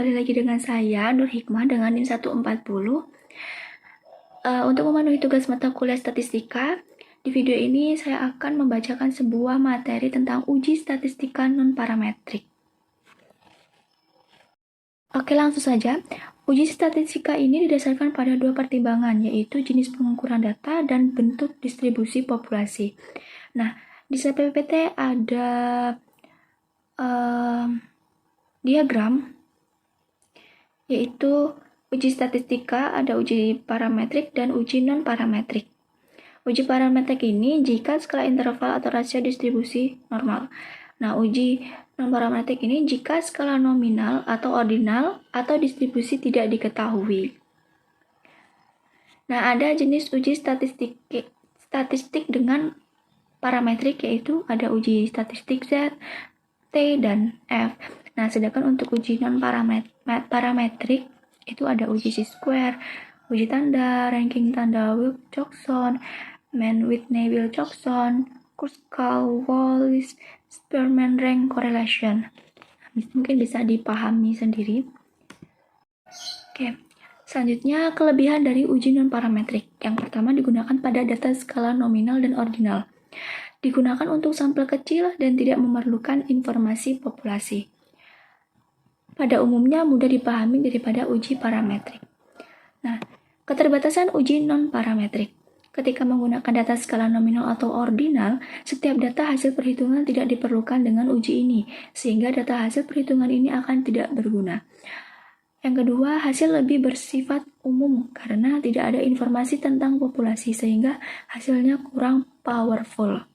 kembali lagi dengan saya, Nur Hikmah, dengan NIM 140. Untuk memenuhi tugas mata kuliah statistika, di video ini saya akan membacakan sebuah materi tentang uji statistika non-parametrik. Oke, langsung saja. Uji statistika ini didasarkan pada dua pertimbangan, yaitu jenis pengukuran data dan bentuk distribusi populasi. Nah, di slide PPT ada diagram, yaitu uji statistika, ada uji parametrik dan uji non-parametrik. Uji parametrik ini jika skala interval atau rasio distribusi normal. Nah, uji non-parametrik ini jika skala nominal atau ordinal atau distribusi tidak diketahui. Nah, ada jenis uji statistik dengan parametrik, yaitu ada uji statistik Z, T, dan F. Nah, sedangkan untuk uji non-parametrik itu ada uji chi-square, uji tanda, ranking tanda Wilcoxon, Mann-Whitney-Wilcoxon, Kruskal-Wallis, Spearman-Rank correlation. Mungkin bisa dipahami sendiri. Oke, selanjutnya kelebihan dari uji non-parametrik. Yang pertama digunakan pada data skala nominal dan ordinal. Digunakan untuk sampel kecil dan tidak memerlukan informasi populasi. Pada umumnya mudah dipahami daripada uji parametrik. Nah, keterbatasan uji non-parametrik. Ketika menggunakan data skala nominal atau ordinal, setiap data hasil perhitungan tidak diperlukan dengan uji ini, sehingga data hasil perhitungan ini akan tidak berguna. Yang kedua, hasil lebih bersifat umum karena tidak ada informasi tentang populasi, sehingga hasilnya kurang powerful.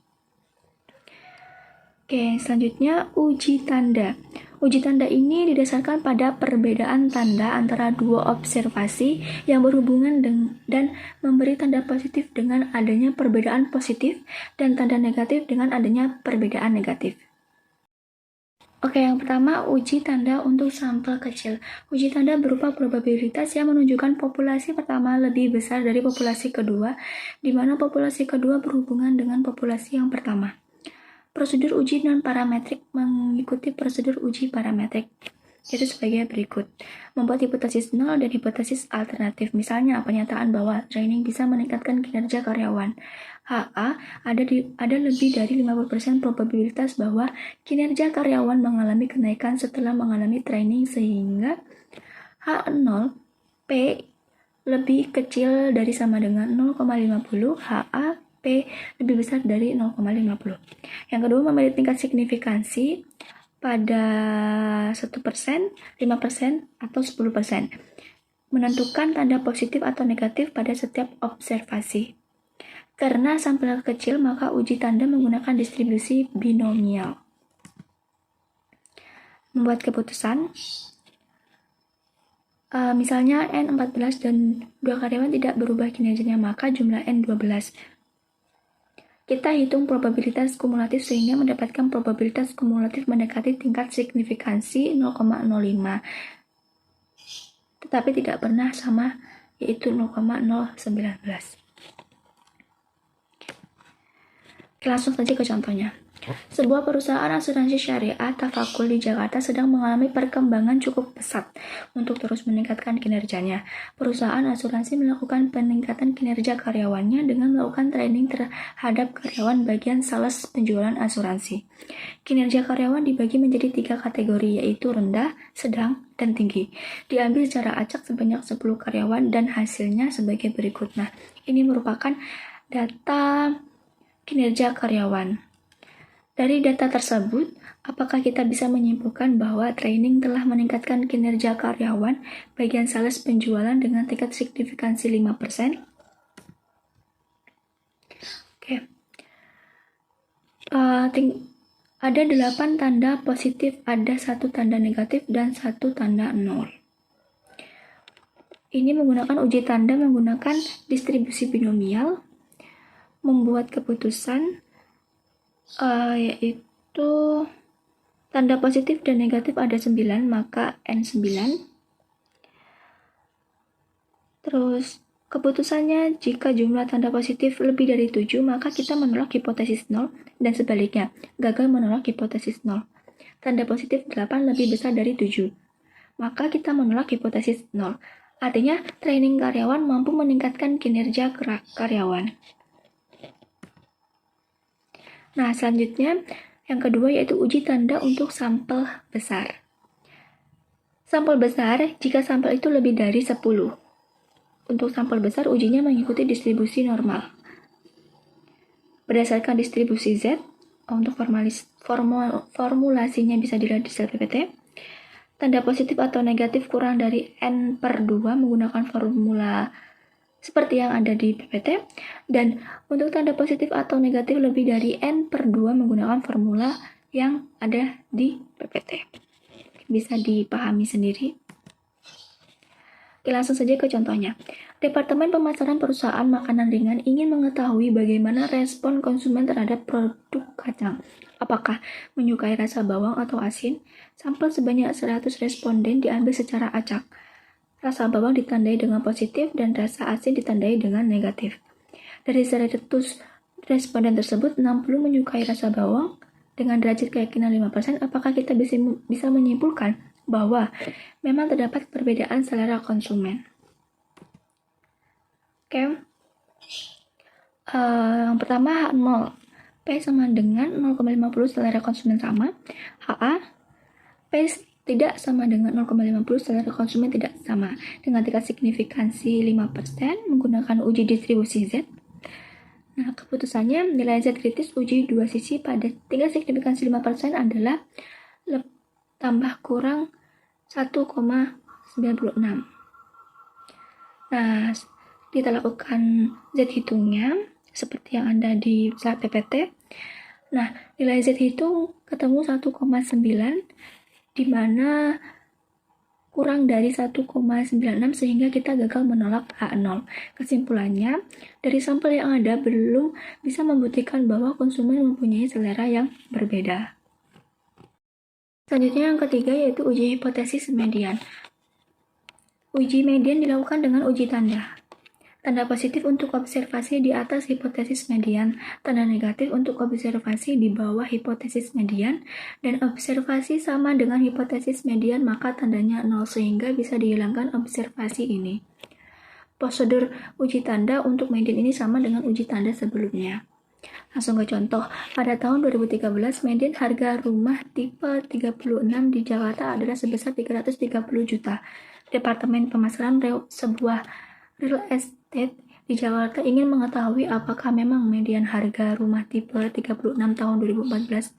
Oke, selanjutnya uji tanda. Uji tanda ini didasarkan pada perbedaan tanda antara dua observasi yang berhubungan dan memberi tanda positif dengan adanya perbedaan positif dan tanda negatif dengan adanya perbedaan negatif. Oke, yang pertama uji tanda untuk sampel kecil. Uji tanda berupa probabilitas yang menunjukkan populasi pertama lebih besar dari populasi kedua, di mana populasi kedua berhubungan dengan populasi yang pertama. Prosedur uji non-parametrik mengikuti prosedur uji parametrik, yaitu sebagai berikut. Membuat hipotesis nol dan hipotesis alternatif. Misalnya, pernyataan bahwa training bisa meningkatkan kinerja karyawan. HA, ada lebih dari 50% probabilitas bahwa kinerja karyawan mengalami kenaikan setelah mengalami training, sehingga H0, P lebih kecil dari sama dengan 0,50, HA, P lebih besar dari 0,50. Yang kedua, memberi tingkat signifikansi pada 1%, 5%, atau 10%. Menentukan tanda positif atau negatif pada setiap observasi. Karena sampel kecil, maka uji tanda menggunakan distribusi binomial. Membuat keputusan. Misalnya N14 dan 2 karyawan tidak berubah kinerjanya, maka jumlah N12. Kita hitung probabilitas kumulatif sehingga mendapatkan probabilitas kumulatif mendekati tingkat signifikansi 0,05. Tetapi tidak pernah sama, yaitu 0,019. Langsung saja ke contohnya. Sebuah perusahaan asuransi syariah Tafakul di Jakarta sedang mengalami perkembangan cukup pesat untuk terus meningkatkan kinerjanya. Perusahaan asuransi melakukan peningkatan kinerja karyawannya dengan melakukan training terhadap karyawan bagian sales penjualan asuransi. Kinerja karyawan dibagi menjadi 3 kategori, yaitu rendah, sedang, dan tinggi. Diambil secara acak sebanyak 10 karyawan dan hasilnya sebagai berikut. Nah, ini merupakan data kinerja karyawan. Dari data tersebut, apakah kita bisa menyimpulkan bahwa training telah meningkatkan kinerja karyawan bagian sales penjualan dengan tingkat signifikansi 5%? Oke. Ada 8 tanda positif, ada 1 tanda negatif, dan 1 tanda nol. Ini menggunakan uji tanda menggunakan distribusi binomial. Membuat keputusan, yaitu tanda positif dan negatif ada 9, maka N9. Terus keputusannya, jika jumlah tanda positif lebih dari 7, maka kita menolak hipotesis 0, dan sebaliknya, gagal menolak hipotesis 0. Tanda positif 8 lebih besar dari 7. maka kita menolak hipotesis nol. Artinya, training karyawan mampu meningkatkan kinerja karyawan. Nah, selanjutnya yang kedua yaitu uji tanda untuk sampel besar. Sampel besar jika sampel itu lebih dari 10. Untuk sampel besar, ujinya mengikuti distribusi normal. Berdasarkan distribusi Z, untuk formulasinya bisa dilihat di sel PPT. Tanda positif atau negatif kurang dari N/2 menggunakan formula seperti yang ada di PPT. Dan untuk tanda positif atau negatif lebih dari N/2 menggunakan formula yang ada di PPT. Bisa dipahami sendiri. Oke, langsung saja ke contohnya. Departemen Pemasaran Perusahaan Makanan Ringan ingin mengetahui bagaimana respon konsumen terhadap produk kacang. Apakah menyukai rasa bawang atau asin? Sampel sebanyak 100 responden diambil secara acak. Rasa bawang ditandai dengan positif dan rasa asin ditandai dengan negatif. Dari 100 responden tersebut, 60 menyukai rasa bawang dengan derajat keyakinan 5%. Apakah kita bisa menyimpulkan bahwa memang terdapat perbedaan selera konsumen? Oke. Yang pertama H0. P sama dengan 0,50 selera konsumen sama. HA. P tidak sama dengan 0,50 selera konsumen tidak sama. Dengan tingkat signifikansi 5% menggunakan uji distribusi Z. Nah, keputusannya nilai Z kritis uji dua sisi pada tingkat signifikansi 5% adalah tambah kurang 1,96. Nah, kita lakukan Z hitungnya seperti yang ada di slide PPT. Nah, nilai Z hitung ketemu 1,9 di mana kurang dari 1,96 sehingga kita gagal menolak H0. Kesimpulannya, dari sampel yang ada belum bisa membuktikan bahwa konsumen mempunyai selera yang berbeda. Selanjutnya yang ketiga yaitu uji hipotesis median. Uji median dilakukan dengan uji tanda. Tanda positif untuk observasi di atas hipotesis median, tanda negatif untuk observasi di bawah hipotesis median, dan observasi sama dengan hipotesis median maka tandanya 0 sehingga bisa dihilangkan observasi ini. Prosedur uji tanda untuk median ini sama dengan uji tanda sebelumnya. Langsung ke contoh, pada tahun 2013 median harga rumah tipe 36 di Jakarta adalah sebesar 330 juta. Departemen Pemasaran sebuah real estate di Jakarta ingin mengetahui apakah memang median harga rumah tipe 36 tahun 2014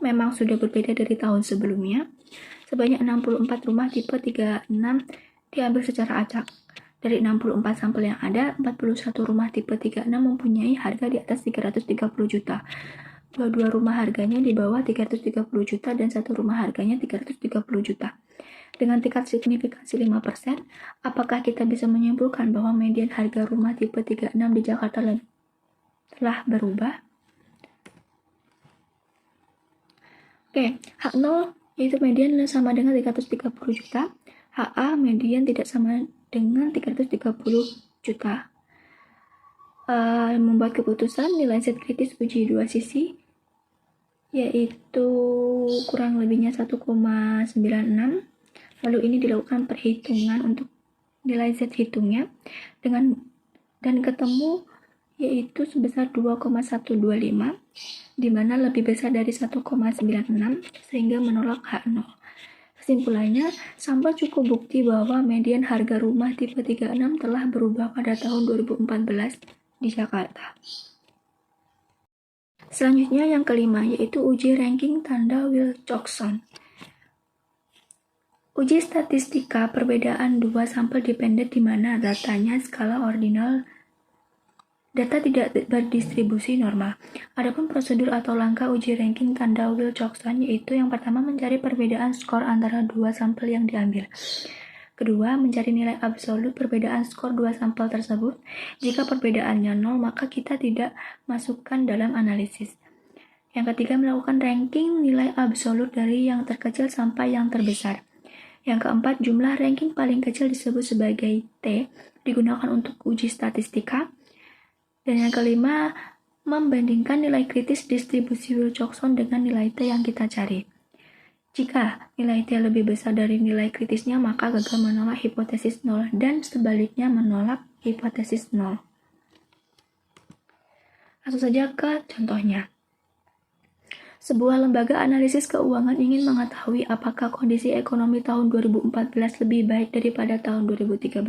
memang sudah berbeda dari tahun sebelumnya. Sebanyak 64 rumah tipe 36 diambil secara acak. Dari 64 sampel yang ada, 41 rumah tipe 36 mempunyai harga di atas 330 juta. Dua rumah harganya di bawah 330 juta dan satu rumah harganya 330 juta. Dengan tingkat signifikansi 5%, apakah kita bisa menyimpulkan bahwa median harga rumah tipe 36 di Jakarta telah berubah? Oke, H0 yaitu median sama dengan 330 juta. HA median tidak sama dengan 330 juta. Membuat keputusan nilai Z kritis uji dua sisi yaitu kurang lebihnya 1,96. Lalu ini dilakukan perhitungan untuk nilai Z hitungnya dan ketemu yaitu sebesar 2,125 di mana lebih besar dari 1,96 sehingga menolak H0. Kesimpulannya, sampel cukup bukti bahwa median harga rumah tipe 36 telah berubah pada tahun 2014 di Jakarta. Selanjutnya yang kelima yaitu uji ranking tanda Wilcoxon. Uji statistika perbedaan dua sampel dependen di mana datanya skala ordinal. Data tidak berdistribusi normal. Adapun prosedur atau langkah uji ranking tanda Wilcoxon yaitu yang pertama mencari perbedaan skor antara dua sampel yang diambil. Kedua, mencari nilai absolut perbedaan skor dua sampel tersebut. Jika perbedaannya 0, maka kita tidak masukkan dalam analisis. Yang ketiga, melakukan ranking nilai absolut dari yang terkecil sampai yang terbesar. Yang keempat, jumlah ranking paling kecil disebut sebagai T, digunakan untuk uji statistika. Dan yang kelima, membandingkan nilai kritis distribusi Wilcoxon dengan nilai T yang kita cari. Jika nilai T lebih besar dari nilai kritisnya, maka gagal menolak hipotesis 0 dan sebaliknya menolak hipotesis 0. Langsung saja ke contohnya. Sebuah lembaga analisis keuangan ingin mengetahui apakah kondisi ekonomi tahun 2014 lebih baik daripada tahun 2013.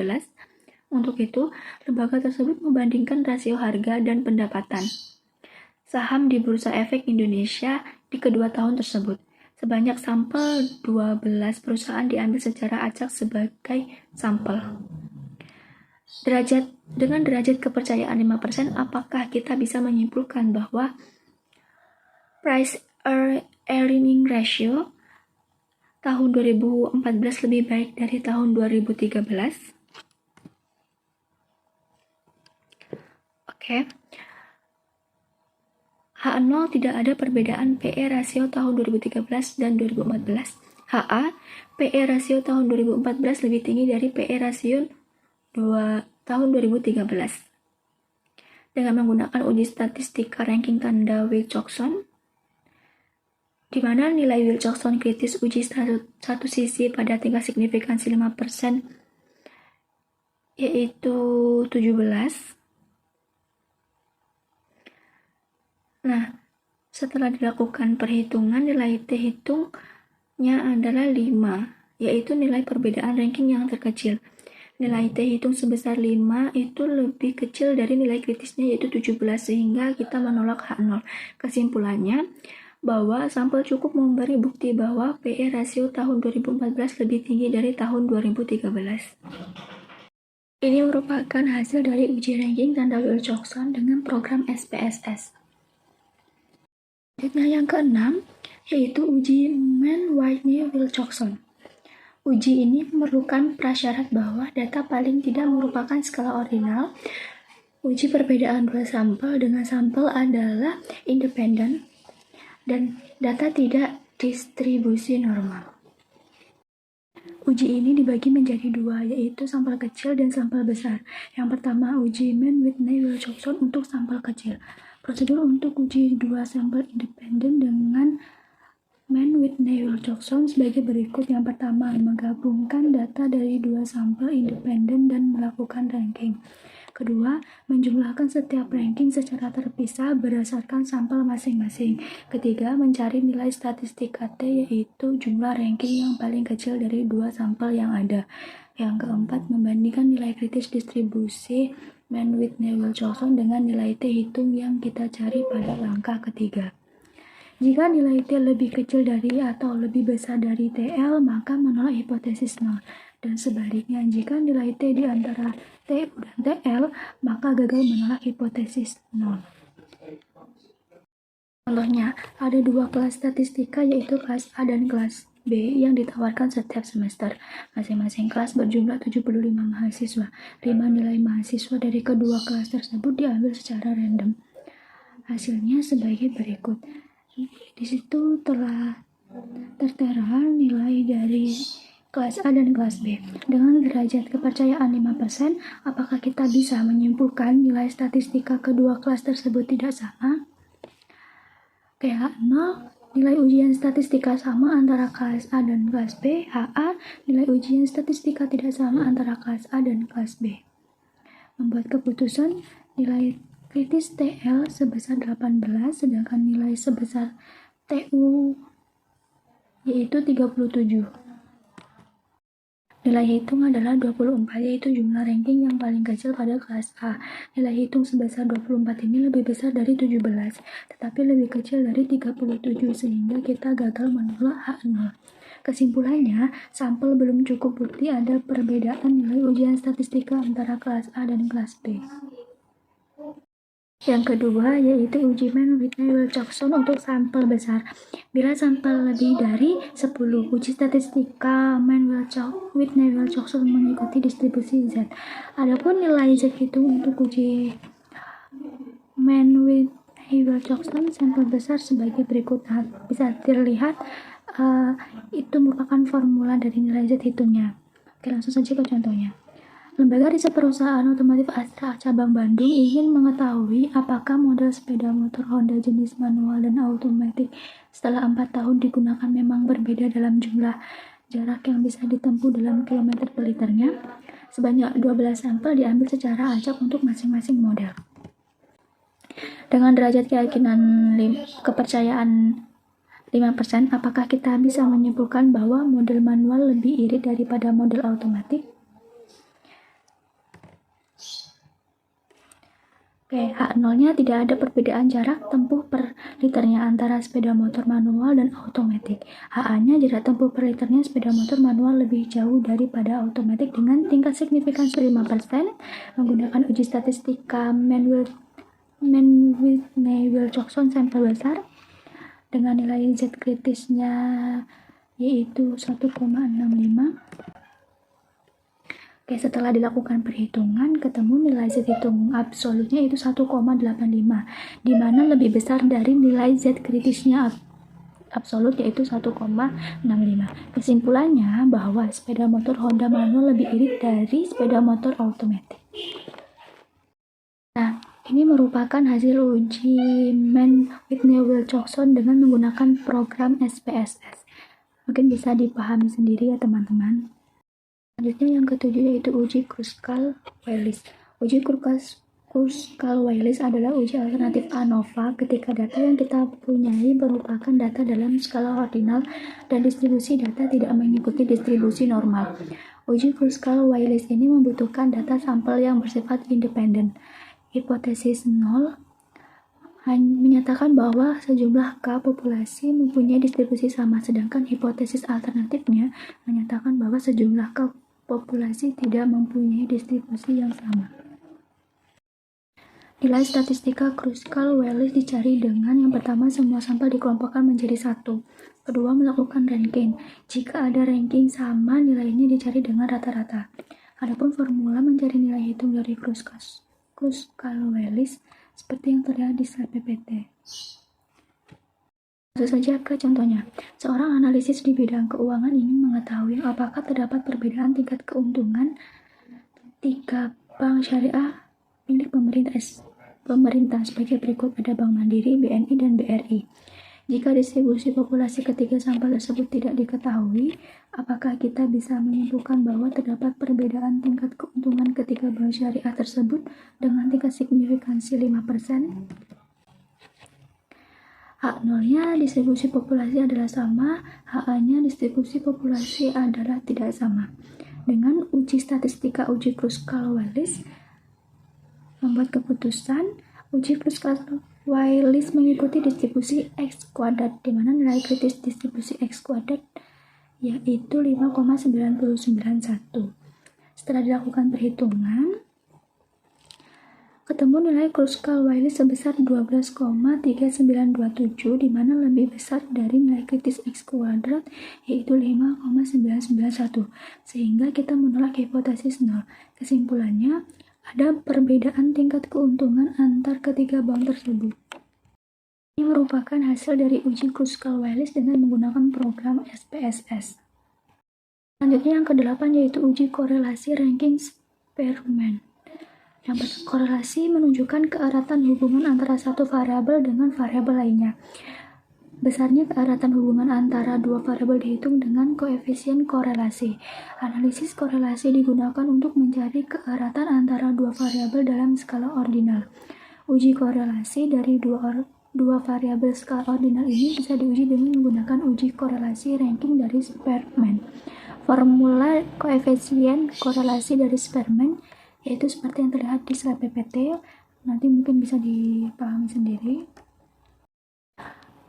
Untuk itu, lembaga tersebut membandingkan rasio harga dan pendapatan saham di Bursa Efek Indonesia di kedua tahun tersebut. Sebanyak sampel 12 perusahaan diambil secara acak sebagai sampel. Dengan derajat kepercayaan 5%, apakah kita bisa menyimpulkan bahwa price earning ratio tahun 2014 lebih baik dari tahun 2013? Oke. H0 tidak ada perbedaan PE rasio tahun 2013 dan 2014. HA, PE rasio tahun 2014 lebih tinggi dari PE rasio tahun 2013. Dengan menggunakan uji statistika ranking tanda Wilcoxon, di mana nilai Wilcoxon kritis uji satu sisi pada tingkat signifikansi 5%, yaitu 17. Nah, setelah dilakukan perhitungan, nilai T hitungnya adalah 5, yaitu nilai perbedaan ranking yang terkecil. Nilai T hitung sebesar 5 itu lebih kecil dari nilai kritisnya, yaitu 17, sehingga kita menolak H0. Kesimpulannya, bahwa sampel cukup memberi bukti bahwa PE rasio tahun 2014 lebih tinggi dari tahun 2013. Ini merupakan hasil dari uji ranking tanda Wilcoxon dengan program SPSS. Selanjutnya yang keenam, yaitu uji Mann-Whitney-Wilcoxon. Uji ini memerlukan prasyarat bahwa data paling tidak merupakan skala ordinal. Uji perbedaan dua sampel dengan sampel adalah independen dan data tidak distribusi normal. Uji ini dibagi menjadi dua, yaitu sampel kecil dan sampel besar. Yang pertama, uji Mann-Whitney-Wilcoxon untuk sampel kecil. Prosedur untuk uji dua sampel independen dengan Mann-Whitney-Wilcoxon sebagai berikut. Yang pertama, menggabungkan data dari dua sampel independen dan melakukan ranking. Kedua, menjumlahkan setiap ranking secara terpisah berdasarkan sampel masing-masing. Ketiga, mencari nilai statistika T, yaitu jumlah ranking yang paling kecil dari dua sampel yang ada. Yang keempat, membandingkan nilai kritis distribusi Mann-Whitney-Wilcoxon dengan nilai T hitung yang kita cari pada langkah ketiga. Jika nilai T lebih kecil dari atau lebih besar dari TL, maka menolak hipotesis 0. Dan sebaliknya, jika nilai T di antara TU dan TL, maka gagal menolak hipotesis 0. Contohnya, ada dua kelas statistika, yaitu kelas A dan kelas B yang ditawarkan setiap semester. Masing-masing kelas berjumlah 75 mahasiswa. 5 nilai mahasiswa dari kedua kelas tersebut diambil secara random. Hasilnya sebagai berikut. Di situ telah tertera nilai dari kelas A dan kelas B. Dengan derajat kepercayaan 5%, apakah kita bisa menyimpulkan nilai statistika kedua kelas tersebut tidak sama? H0, nilai ujian statistika sama antara kelas A dan kelas B. HA, nilai ujian statistika tidak sama antara kelas A dan kelas B. Membuat keputusan, nilai kritis TL sebesar 18, sedangkan nilai sebesar TU yaitu 37. Nilai hitung adalah 24, yaitu jumlah ranking yang paling kecil pada kelas A. Nilai hitung sebesar 24 ini lebih besar dari 17, tetapi lebih kecil dari 37, sehingga kita gagal menolak H0. Kesimpulannya, sampel belum cukup bukti ada perbedaan nilai ujian statistika antara kelas A dan kelas B. Yang kedua, yaitu uji Mann-Whitney-Wilcoxon untuk sampel besar. Bila sampel lebih dari 10, uji statistika Mann-Whitney-Wilcoxon mengikuti distribusi Z. Adapun nilai Z itu untuk uji Mann-Whitney-Wilcoxon sampel besar sebagai berikut. Bisa terlihat itu merupakan formula dari nilai Z hitungnya. Oke, langsung saja ke contohnya. Lembaga Riset Perusahaan Otomotif Astra Cabang Bandung ingin mengetahui apakah model sepeda motor Honda jenis manual dan automatic setelah 4 tahun digunakan memang berbeda dalam jumlah jarak yang bisa ditempuh dalam kilometer per liternya. Sebanyak 12 sampel diambil secara acak untuk masing-masing model. Dengan derajat keyakinan kepercayaan 5%, apakah kita bisa menyimpulkan bahwa model manual lebih irit daripada model otomatis? Oke, H0-nya tidak ada perbedaan jarak tempuh per liternya antara sepeda motor manual dan otomatis. HA-nya jarak tempuh per liternya sepeda motor manual lebih jauh daripada otomatis dengan tingkat signifikansi 5% menggunakan uji statistika Mann-Whitney-Wilcoxon sampel besar dengan nilai Z kritisnya yaitu 1,65. Oke, setelah dilakukan perhitungan, ketemu nilai Z hitung absolutnya itu 1,85, di mana lebih besar dari nilai Z kritisnya absolut yaitu 1,65. Kesimpulannya bahwa sepeda motor Honda manual lebih irit dari sepeda motor otomatis. Nah, ini merupakan hasil uji Mann-Whitney-Wilcoxon dengan menggunakan program SPSS. Mungkin bisa dipahami sendiri ya teman-teman. Selanjutnya yang ketujuh yaitu uji Kruskal-Wallis. Uji Kruskal-Wallis adalah uji alternatif ANOVA ketika data yang kita punyai merupakan data dalam skala ordinal dan distribusi data tidak mengikuti distribusi normal. Uji Kruskal-Wallis ini membutuhkan data sampel yang bersifat independen. Hipotesis 0 menyatakan bahwa sejumlah K populasi mempunyai distribusi sama, sedangkan hipotesis alternatifnya menyatakan bahwa sejumlah K populasi tidak mempunyai distribusi yang sama. Nilai statistika Kruskal-Wallis dicari dengan yang pertama semua sampel dikelompokkan menjadi satu, kedua melakukan ranking. Jika ada ranking sama, nilainya dicari dengan rata-rata. Adapun formula mencari nilai hitung dari Kruskal-Wallis seperti yang terlihat di slide PPT. Langsung saja ke contohnya. Seorang analisis di bidang keuangan ingin mengetahui apakah terdapat perbedaan tingkat keuntungan 3 bank syariah milik pemerintah sebagai berikut. Ada Bank Mandiri, BNI, dan BRI. Jika distribusi populasi ketiga sampel tersebut tidak diketahui, apakah kita bisa menyimpulkan bahwa terdapat perbedaan tingkat keuntungan ketiga bank syariah tersebut dengan tingkat signifikansi 5%? H0-nya distribusi populasi adalah sama, HA-nya distribusi populasi adalah tidak sama. Dengan uji statistika uji Kruskal-Wallis membuat keputusan, uji Kruskal-Wallis mengikuti distribusi X kuadrat, di mana nilai kritis distribusi X kuadrat yaitu 5,991. Setelah dilakukan perhitungan, ketemu nilai Kruskal-Wallis sebesar 12,3927, di mana lebih besar dari nilai kritis X kuadrat yaitu 5,991, sehingga kita menolak hipotesis 0. Kesimpulannya, ada perbedaan tingkat keuntungan antar ketiga bank tersebut. Ini merupakan hasil dari uji Kruskal-Wallis dengan menggunakan program SPSS. Selanjutnya yang ke-8 yaitu uji korelasi ranking Spearman. Yang korelasi menunjukkan keeratan hubungan antara satu variabel dengan variabel lainnya. Besarnya keeratan hubungan antara dua variabel dihitung dengan koefisien korelasi. Analisis korelasi digunakan untuk mencari keeratan antara dua variabel dalam skala ordinal. Uji korelasi dari dua variabel skala ordinal ini bisa diuji dengan menggunakan uji korelasi ranking dari Spearman. Formula koefisien korelasi dari Spearman yaitu seperti yang terlihat di slide PPT, nanti mungkin bisa dipahami sendiri.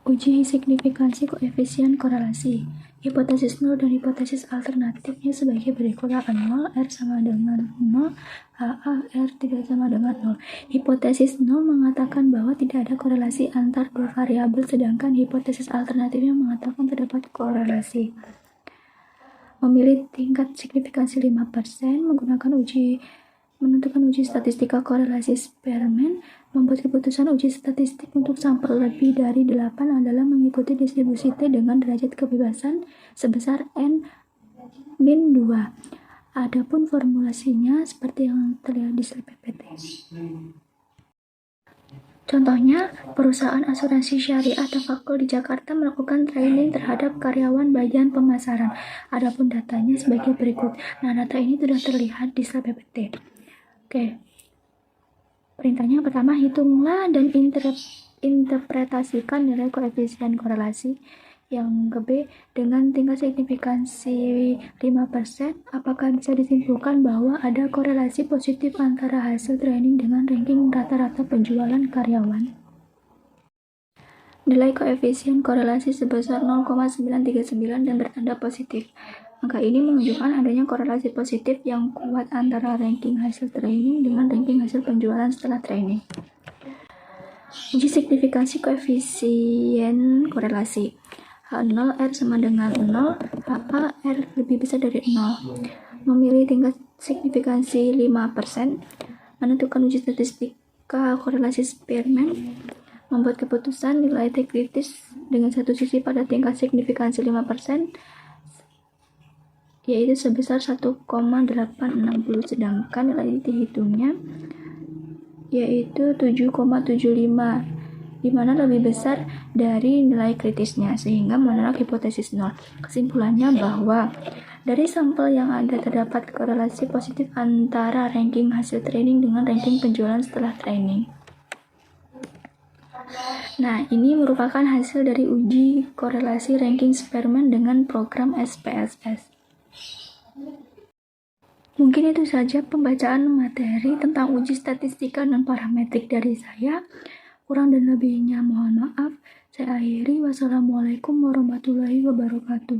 Uji signifikansi koefisien korelasi. Hipotesis 0 dan hipotesis alternatifnya sebagai berikut. A0, R sama dengan 0, AA, R tidak sama dengan 0. Hipotesis 0 mengatakan bahwa tidak ada korelasi antar dua variabel, sedangkan hipotesis alternatifnya mengatakan terdapat korelasi. Memilih tingkat signifikansi 5%, menentukan uji statistika korelasi Spearman, membuat keputusan uji statistik untuk sampel lebih dari 8 adalah mengikuti distribusi T dengan derajat kebebasan sebesar N-2. Adapun formulasinya seperti yang terlihat di slide PPT. Contohnya, perusahaan asuransi syariah Tafakul di Jakarta melakukan training terhadap karyawan bagian pemasaran. Adapun datanya sebagai berikut. Nah, data ini sudah terlihat di slide PPT. Oke. Perintahnya pertama, hitunglah dan interpretasikan nilai koefisien korelasi. Yang ke B, dengan tingkat signifikansi 5%, apakah bisa disimpulkan bahwa ada korelasi positif antara hasil training dengan ranking rata-rata penjualan karyawan? Nilai koefisien korelasi sebesar 0,939 dan bertanda positif. Angka ini menunjukkan adanya korelasi positif yang kuat antara ranking hasil training dengan ranking hasil penjualan setelah training. Uji signifikansi koefisien korelasi. H0 R sama dengan 0, HA R lebih besar dari 0. Memilih tingkat signifikansi 5%, menentukan uji statistika korelasi Spearman, membuat keputusan nilai T kritis dengan satu sisi pada tingkat signifikansi 5%, yaitu sebesar 1,860, sedangkan nilai dihitungnya yaitu 7,75, di mana lebih besar dari nilai kritisnya, sehingga menolak hipotesis 0. Kesimpulannya bahwa dari sampel yang ada terdapat korelasi positif antara ranking hasil training dengan ranking penjualan setelah training. Nah, ini merupakan hasil dari uji korelasi ranking Spearman dengan program SPSS. Mungkin itu saja pembacaan materi tentang uji statistika dan parametrik dari saya. Kurang dan lebihnya mohon maaf. Saya akhiri. Wassalamualaikum warahmatullahi wabarakatuh.